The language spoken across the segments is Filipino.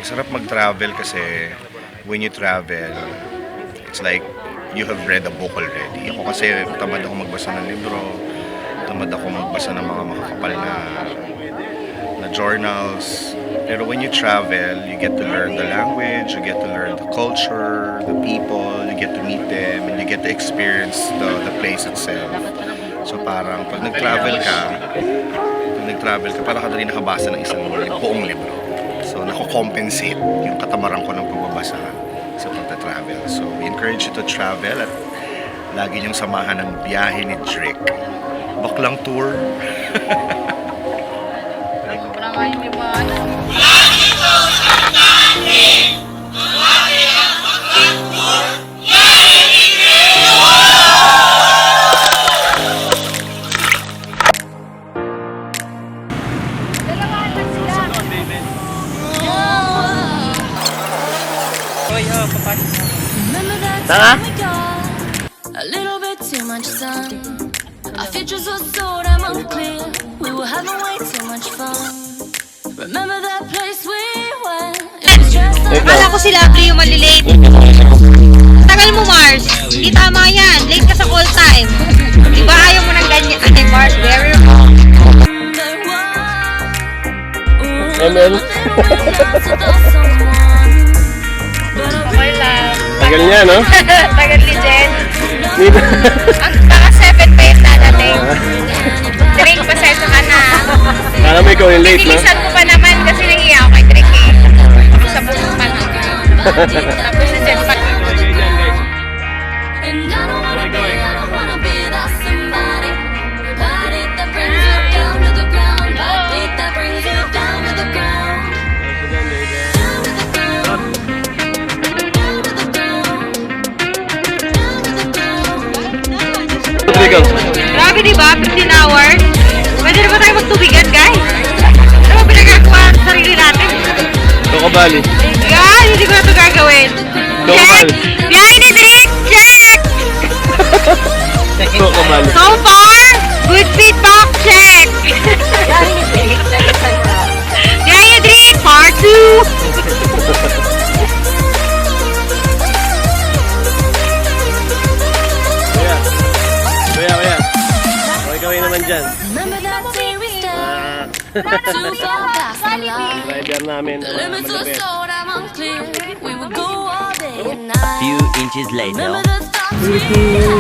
Masarap mag-travel kasi when you travel, it's like you have read a book already. Ako kasi tamad ako magbasa ng libro, tamad ako magbasa ng mga makakapal na journals. Pero when you travel, you get to learn the language, you get to learn the culture, the people, you get to meet them, and you get to experience the place itself. So parang pag nag-travel ka, parang ka na rin nakabasa ng isang buong libro. So nako-compensate yung katamaran ko ng pagbabasa sa pagta-travel. So we encourage you to travel at lagi niyong samahan ng biyahe ni Drake. Baklang tour. Tanga? A little bit too much sun. Our futures were so damn unclear. We were having way too much fun. Remember that place we went? It was just Akala ko si Lovely yung malilate. Tagal mo, Mars. Hindi tama yan. Late ka sa call time. Diba ayaw mo ng ganyan? Ay, Mars, very wrong. ML? Okay lang. Tagal niya, no? Tagal ni Jen. Ang baka 7 pa yung dadating. Drink, pasensya ka na. Kala mo ikaw yung late, no? Nilisan ko pa naman kasi nangiya ako kay Drink eh. Ako sa buong pag. Tapos si Jen pa. And I don't wanna be that somebody. Body that brings you down to the ground. Body that brings you down to the ground. Down to the ground. Down to the ground. Down to the ground. Ikaw. Grabe diba? 15 hours? Pwede na ba tayo magtubigan, guys? Ano ba pinagagawa sa sarili natin? Kokobali. Guys, hindi ko na ito gagawin. Kokobali. Biyahe ni Drake! Check! Kokobali. So far, good feedback, check! Biyahe ni Drake, part 2! Kuya. Okay, gawin naman dyan. Remember that day we stepped too far past the line. Driver namin. The limits were so damn unclear. We would go all day and night. Few inches Remember later. the thoughts we had.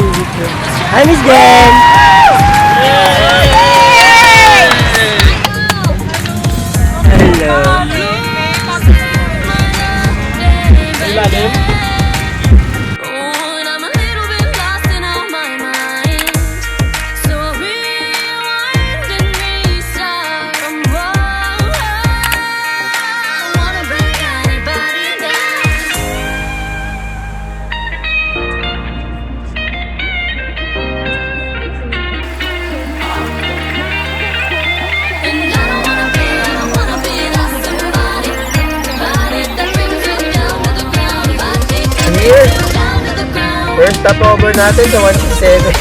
Hi, Miss Jen! Hello. Lalim? Oh, and I'm a little bit lost in all my mind. So I rewind and restart from wrong. I wanna bring anybody down. And I don't wanna be that somebody. Body that brings you down to the ground. Body that Here. brings you down to the ground. First stopover natin sa 167.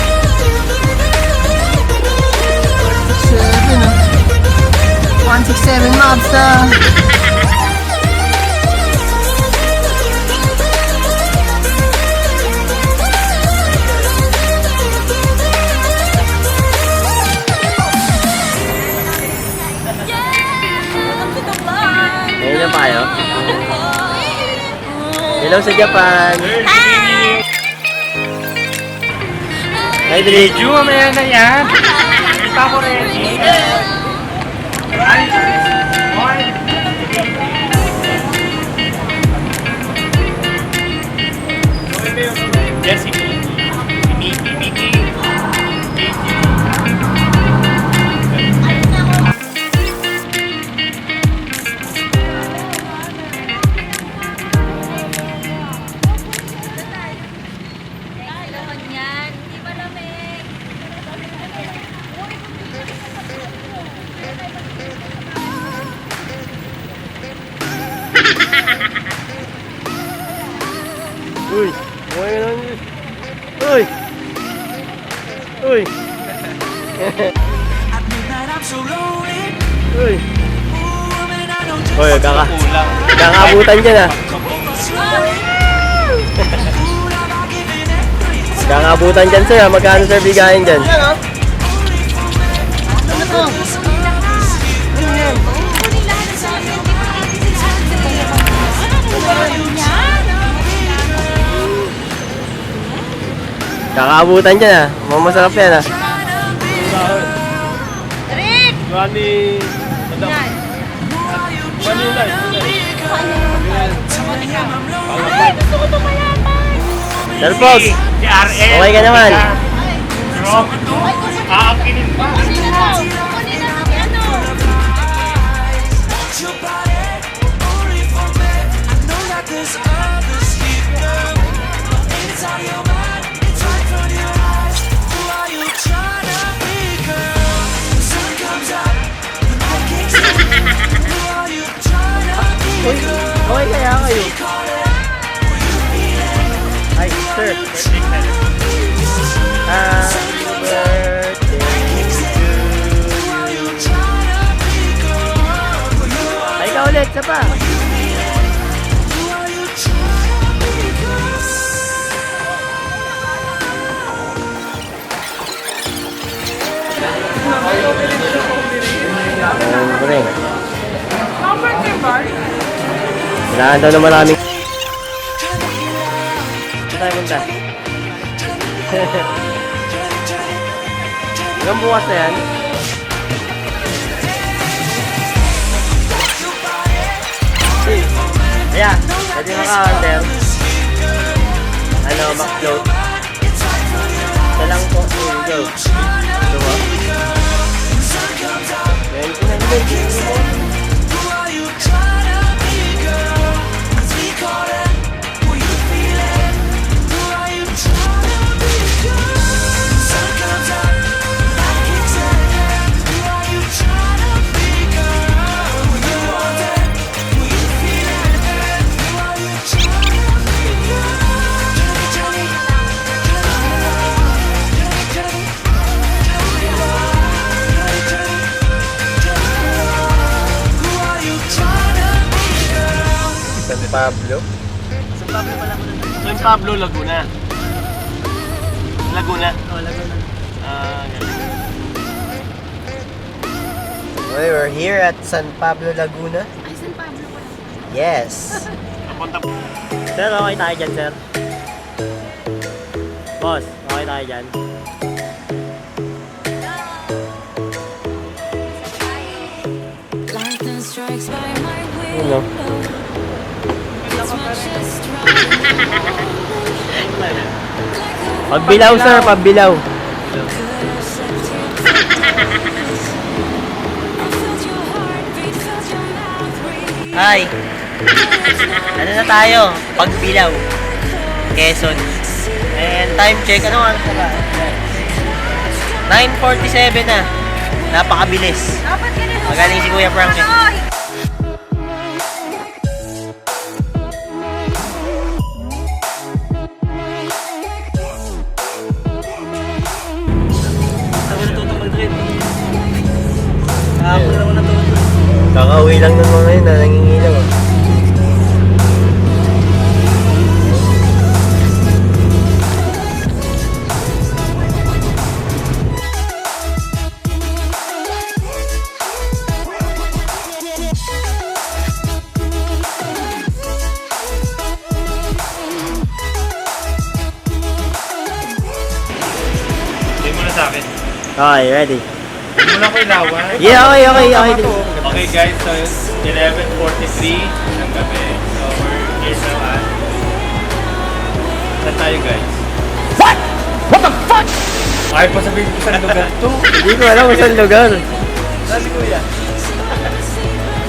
167 Mobsta. Ngayon na tayo. Hello sa Japan. Hi, Drake. Mamaya na yan. Kita ko ready. Uy, okay lang yun. Uy! Uy! Uy! Hoy, Kulang. kakabutan dyan ah. Kakabutan dyan sir ah. Magkano sir bigayin dyan? Kakabutan dyan ah. Masarap yan ah. Rick! Gani. Gusto ko tumayaman! Sir Pogs, Si RL. okay ka naman? Rock. Aakinin pa. Kunin na ng ano? Uy, okay kaya kayo? Ay, sir. Happy birthday to you. Ay, ka ulit, isa pa. Siyempre. Kailangan daw na maraming... Saan tayo punta? Hanggang bukas na yan? Kaya, pwede maka-under. Ano, back-float. Isa lang po. Go. Ito ba? 29. San Pablo? San Pablo, Laguna. Laguna. Oh, Laguna. Okay, we're here at San Pablo, Laguna. Ay, San Pablo pala. Yes! Napunta po. Sir, okay tayo dyan, sir. Boss, okay tayo dyan. Lightning strikes by my Ano? window. It's my chest Pagbilaw, sir, pagbilaw. Hi! Ano na tayo? Pagbilaw. Quezon. And time check, ano oras na ba? 9:47 na. Napakabilis. Dapat ganun. Magaling si Kuya Frankie. Kakauwi lang ng mga yun na nangingilaw ah. Hindi mo na sa akin. Okay, ready? Hindi mo na ko ilawan. Yeah, okay. Okay guys, so it's 11:43 ng gabi. So we're here now at... Saan tayo guys? What? What the fuck? Ay, pasabihin ko saan lugar to. Hindi ko alam kung saan lugar. Saan si Kuya?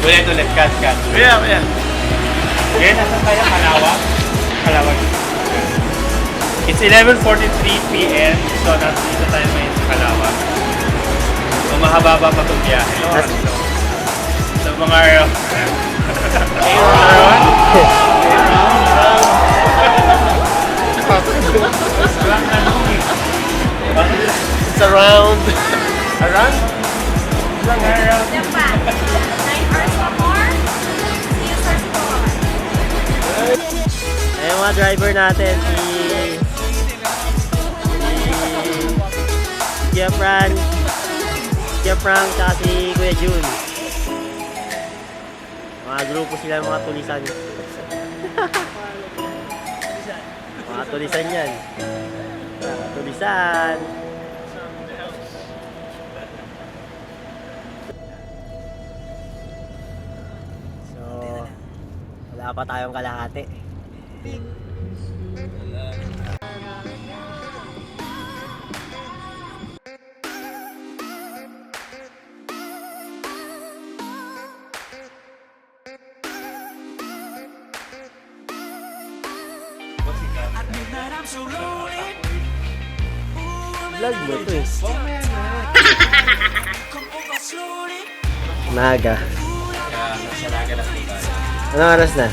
Ulit, cut. Kuya. Okay, nasan tayo? Kalawag. It's 11:43 p.m. So nandito tayo ngayon sa Kalawag. So mahaba pa itong biyahe. So mga... It's around. Around? Japan. 9 hours pa more? mga driver natin, si Kuya Frank, tsaka si Kuya Jun. Mga grupo sila, mga tulisan. Mga tulisan yan. Mga tulisan. So, wala pa tayong kalahati. Vlog mo to eh. Naga. Anong oras na?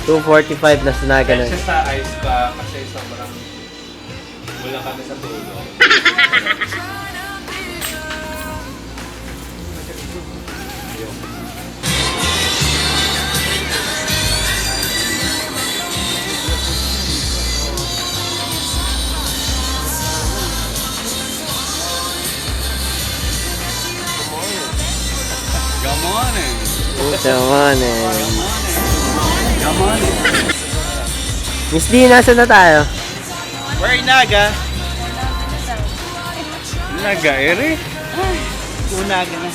2:45 na sinaga na. Kasi sa ice pa, kasi sobrang wala kami sa tulog. Puta man eh. Miss D, nasa na tayo? Where Naga? Naga ere? Unaga na.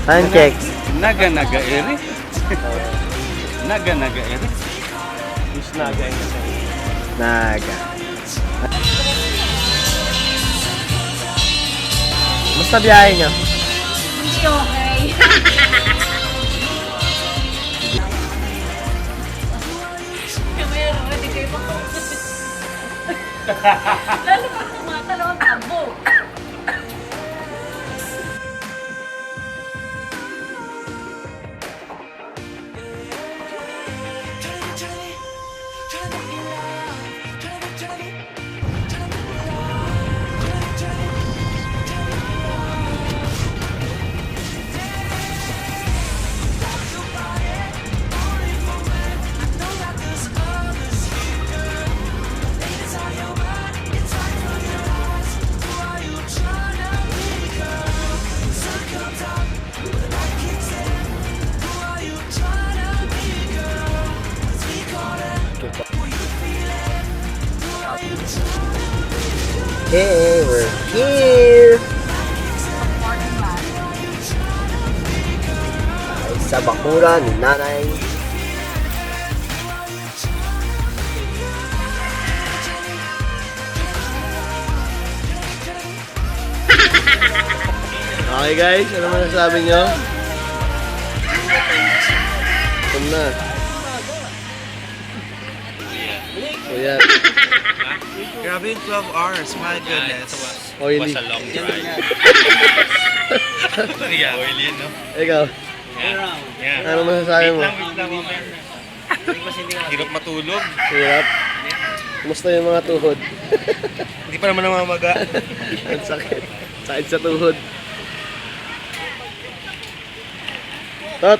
Time check. Naga ere? Naga ere? Miss Naga ere. Naga. Musta biyahe nyo? Hindi okay. Meron, hindi kayo lalo pa tumatalo ang tabo. Hey, we're here! Ay, sa bakura ni nanay. Okay guys, ano masasabi nyo? Ito na. Kuya. Grabe yung 12 hours, my goodness. Oily. long drive. Yeah, oily, no? Ikaw, Yeah. ano masasabi mo? Wait lang, hirap matulog. Hirap? Kumusta yung mga tuhod? Hindi pa naman namamaga. Ang sakit. Sakit sa tuhod. Tot!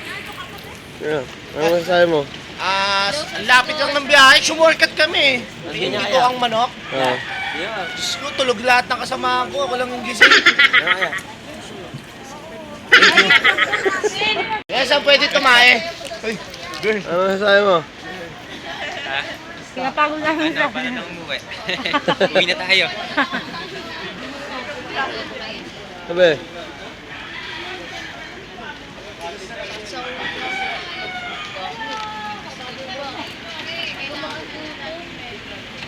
Yeah. Ano masasabi mo? Ang lapit lang ng biyahe, sumorkat kami. Hindi ko ang manok. Ah. Diyos ko, tulog lahat ng kasama ko. Ako lang yung gising. Kaya saan pwede tumae? Uy, girl. Ano masasabi mo? Pinapagod namin sa Paano nang umuwi? Uwi na tayo. Sabi?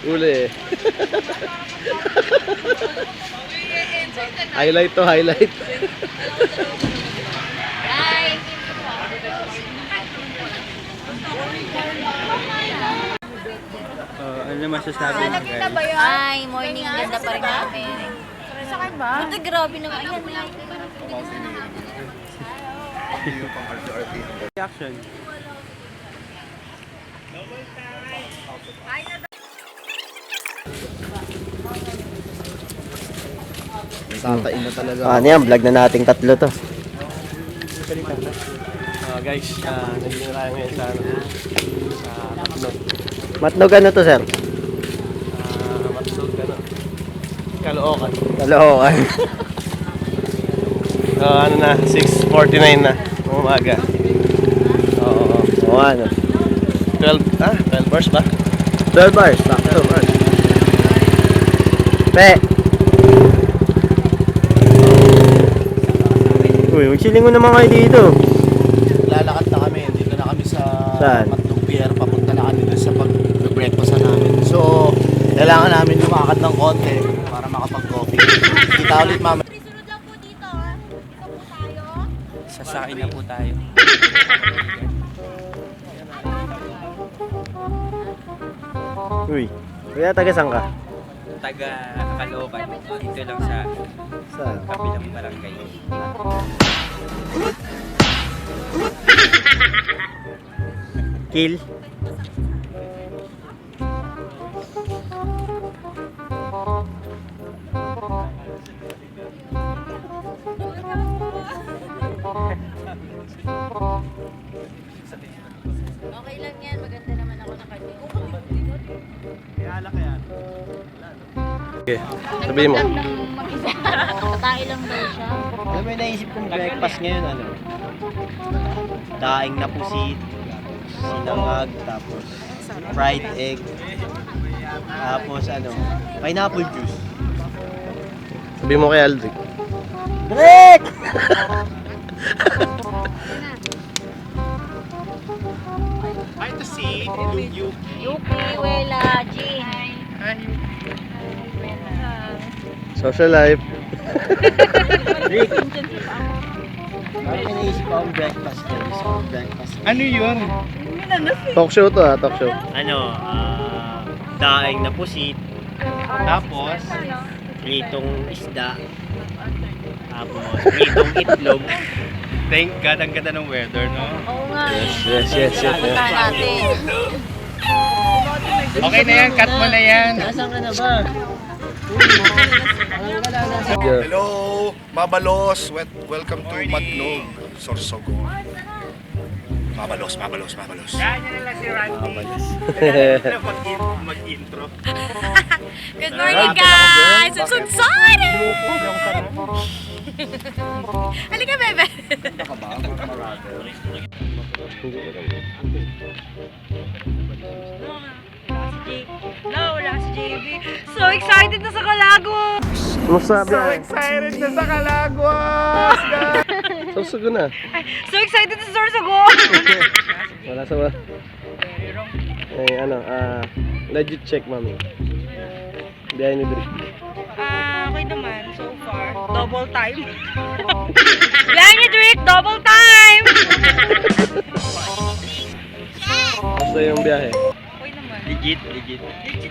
Uli eh. Highlight to highlight. Ano masasabi mo guys? Ay, morning. Ganda pa rin namin. Sakay ba? Ito, grabe naman. Ayan, Reaction. Satain na talaga. Ano yan, vlog na nating tatlo to. Guys, nandito tayo ngayon sa Matnog. Matnog ano to, sir? Matnog, Caloocan. Caloocan. Ano na, 6:49 na ng umaga. Oo. Oo, ano? 12 hours ba? 12 hours, sakto. Pe! Uy, magsilingon naman kayo dito. Lalakad na kami. Dito na kami sa Saan? Matnog Pier. Papunta na kami doon sa pag-breakfast namin. So, kailangan namin lumakad ng konti para makapag-coffee. Kita ulit mama. Sunod lang po dito. Dito po tayo. Sasakay na po tayo. Uy, kuya, taga saan ka? Taga Caloocan. Dito lang sa Saan? kabilang barangay. Kill? Okay lang yan. Maganda naman ako na kanya. Sabihin mo. Tayo lang daw siya. Alam mo yung naisip kong breakfast ngayon, ano? Daing na pusit, sinangag, tapos fried egg, tapos ano, pineapple juice. Sabihin mo kay Aldric. Drek! Hi to see you. Yuki, Wela, Jean. Social life. Rick! Parang may naisip akong breakfast ngayon, isang breakfast. Ano yun? Talk show to ha, talk show. Ano, daing na pusit, Tapos, pritong isda, tapos pritong itlog. thank God, ang ganda ng weather, no? Oo nga. Yes. Punta natin. Okay na yan, cut mo na yan. Nasaan ka na ba? Hello, Mabalos. Welcome to Matnog, Sorsogon. Mabalos. Ganyan na lang si Randy. Mag-intro. Good morning, guys! I'm so excited! Halika, bebe! Wala si JB. So excited na sa Calagos! Kumusta So excited na sa Calagos! Susugo na. So excited na sa Sorsogon! Wala sa ba? Ay, ano, legit check, mami. Biyahe ni Drake. Okay naman, so far. Double time. Biyahe ni Drake, double time! Basta yung biyahe. Okay naman. Legit. Legit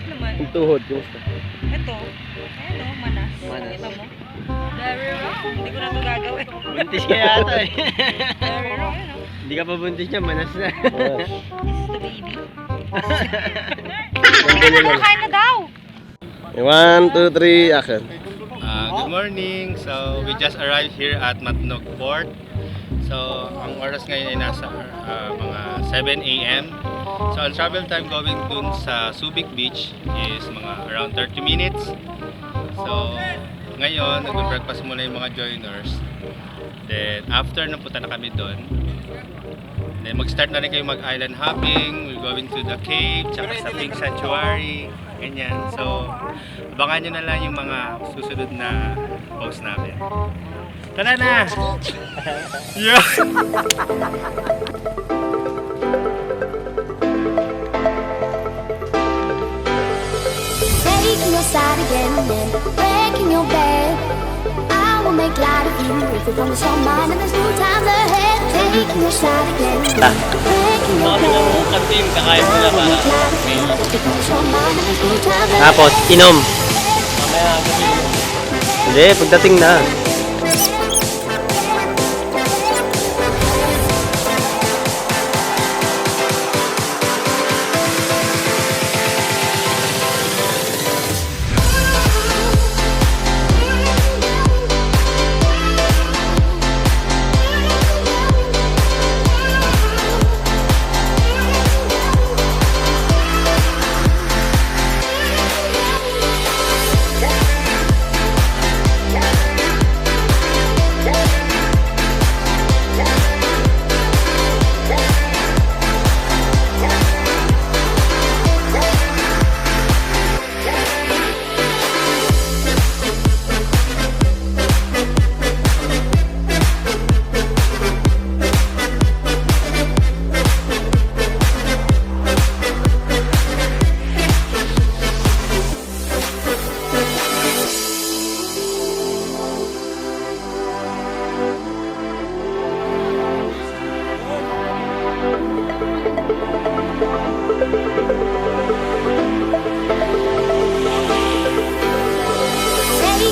naman. Yung tuhod, kumusta? Ito. Ayan o, manas. Kita mo? Very wrong. Hindi ko na ito gagawin. Buntis ka yata eh. Very wrong. Ayan o. Hindi ka pa buntis niya, manas na. Ayan. This is the baby. Ganyan lang. Kain na daw. 1, 2, 3, action. Good morning. So, we just arrived here at Matnog Port. So, ang oras ngayon ay nasa mga 7 a.m. So, ang travel time going dun sa Subic Beach is mga around 30 minutes. So, ngayon, nag-breakfast muna yung mga joiners. Then, after napunta na kami dun, then mag-start na rin kayo mag-island hopping. We're going to the cave, tsaka sa Pink Sanctuary. Ganyan. So, abangan nyo na lang yung mga susunod na post namin. Tara na! Yeah! Taking your side again and then breaking your bed. I will make light of you if you promise your mind and there's new times ahead. Taking your side again and then breaking your bed. I will make light of you if you promise your mind and there's new times ahead. Tapos, inom. Hindi, pagdating na.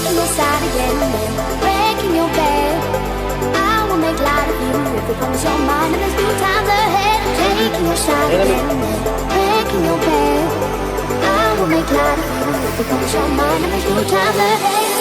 taking your side again and then breaking your bed. I will make light of you if you promise your mind that there's new times ahead. Taking your side again and then breaking your bed. I will make light of you if you promise your mind that there's new times ahead.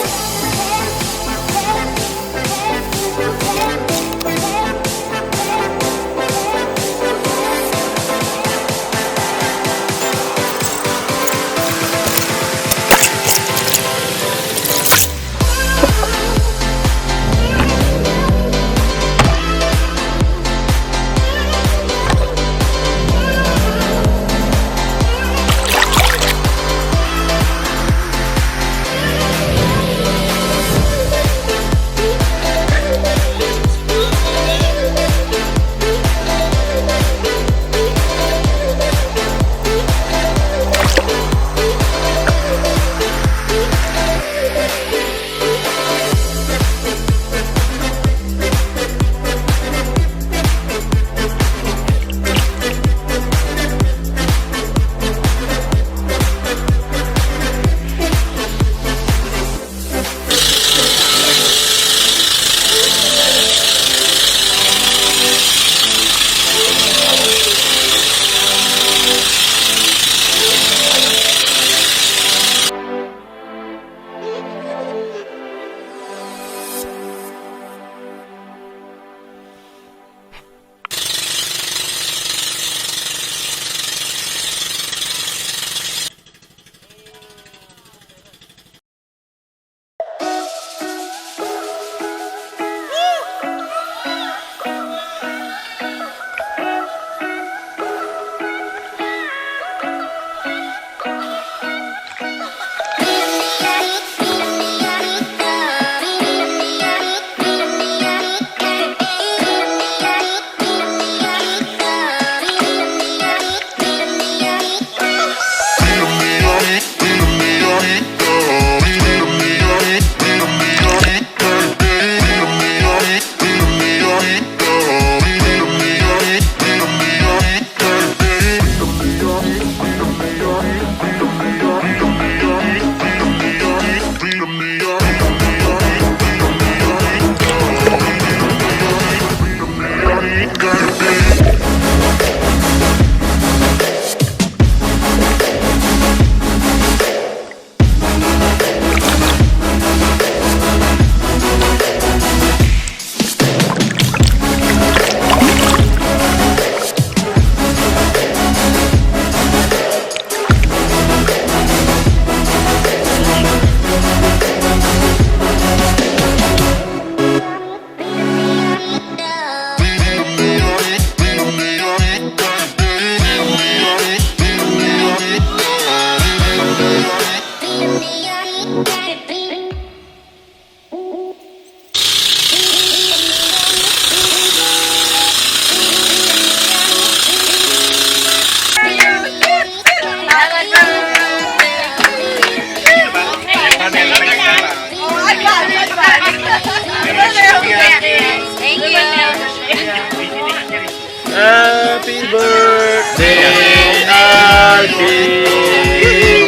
Happy birthday, Archie!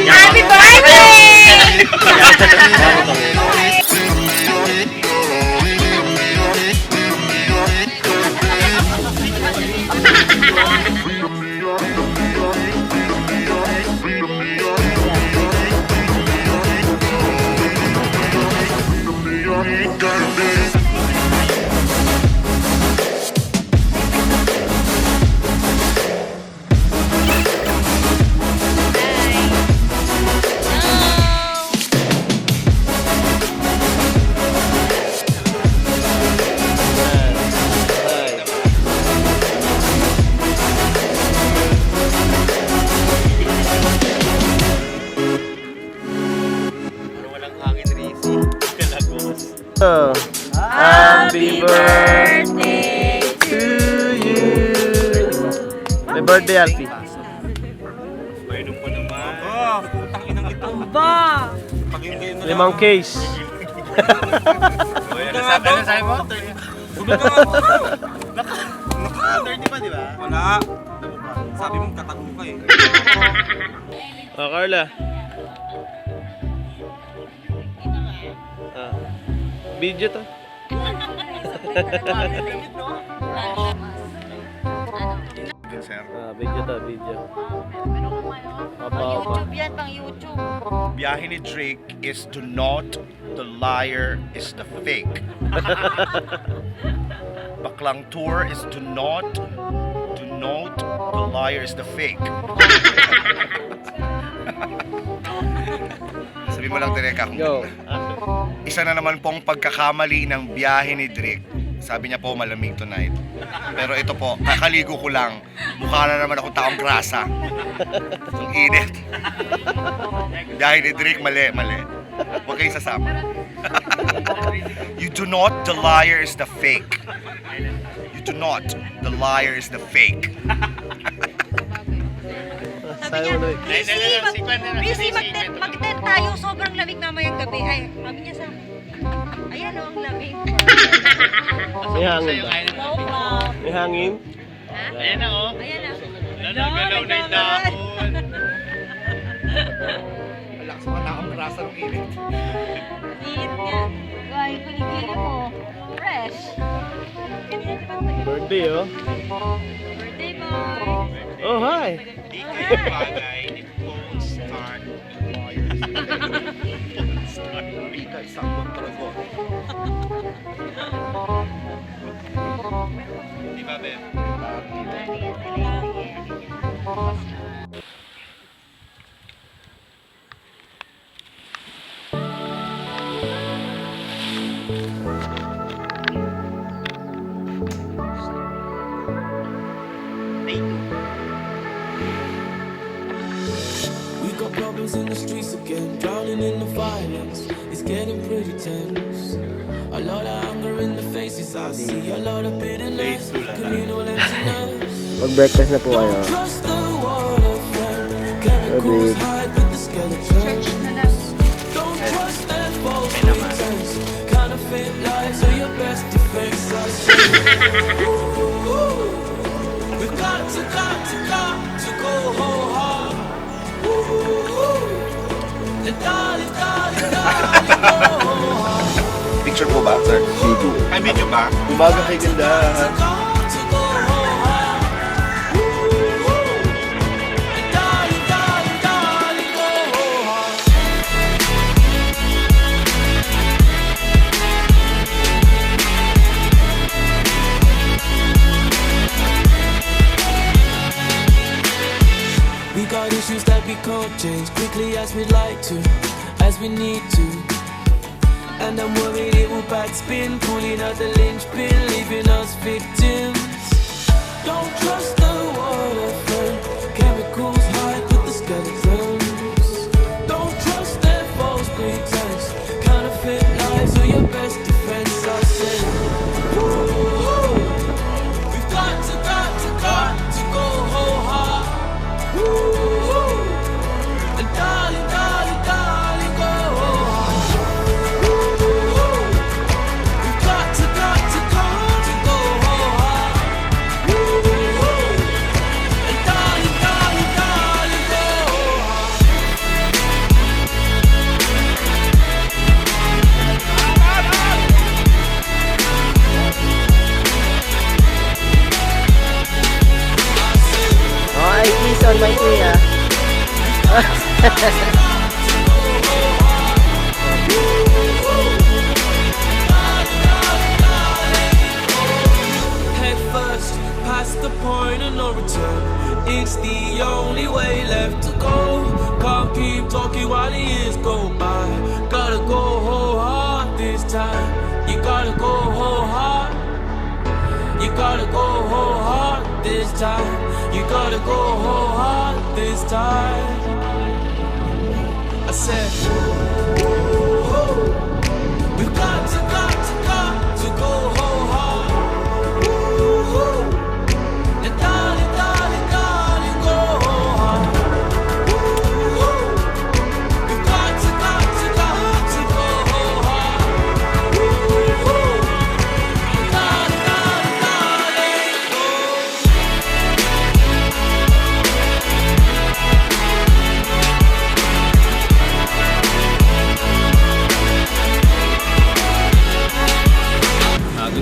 Happy birthday! Happy birthday to you! Happy birthday, Alfie. Painom ko naman. Oh, putang inang ito. Ba! Limang case. Ano sabi mo? Bulog ka nga. Naka-30 pa, di ba? Wala. Sabi mo katago ka eh. Oh, Carla. Video to. Din, sir. Video to, video. Pang YouTube yan, pang YouTube. Biyahe ni Drake is do not, the liar is the fake. Baklang tour is do not, the liar is the fake. Sabi mo lang, Direka, kung Go. isa na naman pong pagkakamali ng biyahe ni Drake. Sabi niya po malamig tonight. Pero ito po, kakaligo ko lang. Mukha na naman ako taong grasa. Ang init. Biyahe ni Drake, mali. Huwag kayong sasama. You do not, the liar is the fake. You do not, the liar is the fake. Sabi niya, busy mag-tent tayo, sobrang lamig mamayang gabi. Ay, sabi niya sa akin, ayan o, ang lamig. May hangin ba? Sobra. May hangin? Ha? Ayan na, oh. Ayan na. Galaw na yung dahon. Relax mo, taong grasa ng init. Init niya. Guy, kuligili mo. Fresh. Kanina di ba tayo? Birthday, oh. Birthday boy. Oh, hi. Di kayo bagay ni Phone Star Liars. Di ka isang kontragon. Di ba, Ben? We've got problems in the streets again, drowning in the violence. It's getting pretty tense. A lot of anger in the faces I see, a lot of bitterness, communal emptiness. Mag-breakfast na po kayo. Don't trust the water friend. Chemicals hide with the skeletons. Don't trust that false pretense. Counterfeit lies are your best defense. I say, ooh, we've got to go whole hard. The darling, go hard. Picture po ba, sir? Video. Ay, video ba? Umaga kay ganda. To go whole hard. The darling, go whole hard. We got issues that we can't change quickly as we'd like to, as we need to. And I'm worried it will backspin, pulling out the linchpin, leaving us victims. Don't trust the water friend. Chemicals hide with the skeletons. Don't trust their false pretense. Counterfeit lies are your best defense. I say, ooh, we've got to go whole hard. Ooh, and darling, go whole hard. Ooh, we've got to go whole hard. Ooh, and darling, go whole hard. Oh, I kiss on my kuya. Head first, past the point of no return. It's the only way left to go. Can't keep talking while the years go by. Gotta go whole hard this time. You gotta go whole hard. You gotta go whole hard this time. You gotta go whole hard this time. I said, we've got to go whole hard. And darling, go whole hard. We've got to go whole hard. Darling, go.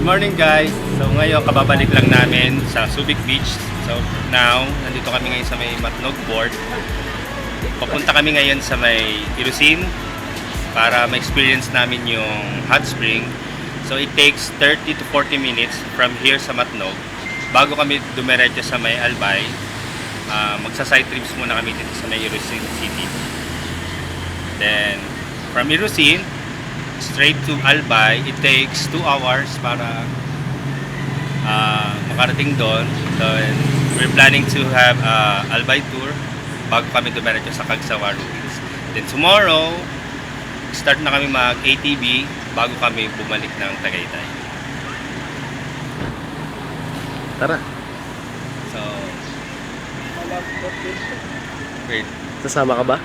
Good morning guys! So ngayon kababalik lang namin sa Subic Beach. So now, nandito kami ngayon sa may Matnog Port. Papunta kami ngayon sa may Irusin para ma-experience namin yung hot spring. So it takes 30 to 40 minutes from here sa Matnog bago kami dumiretso sa may Albay. Magsa-side trips muna kami dito sa may Irusin City. Then from Irusin straight to Albay, it takes 2 hours para makarating doon. So we're planning to have Albay tour bago kami dumiretso sa Cagsawa Ruins. Then tomorrow, start na kami mag-ATV bago kami bumalik ng Tagaytay. Tara, So, wait. sasama ka ba?